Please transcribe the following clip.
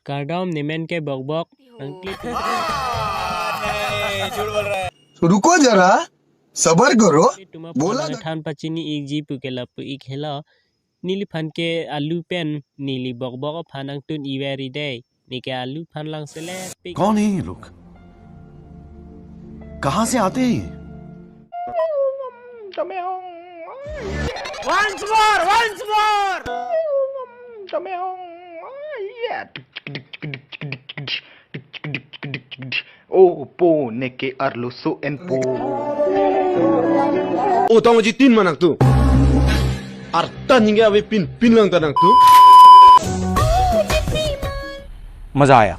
Cardom nimen ke bok bok nangkli झूठ बोल रहा है. रुको जरा सबर करो tuma बोला phanang than pachini ik ji pu ke lap ik hela nili phan ke alu pen nili bok bok phanang tun iweri day ni ke alu phan lang sele pik कौन है ये लोग कहां से आते हैं ये? Once more. O po neke arlo so en po. Utang mo tin manak tu. Artan hingga abe pin lang tanang tu. मजा आया।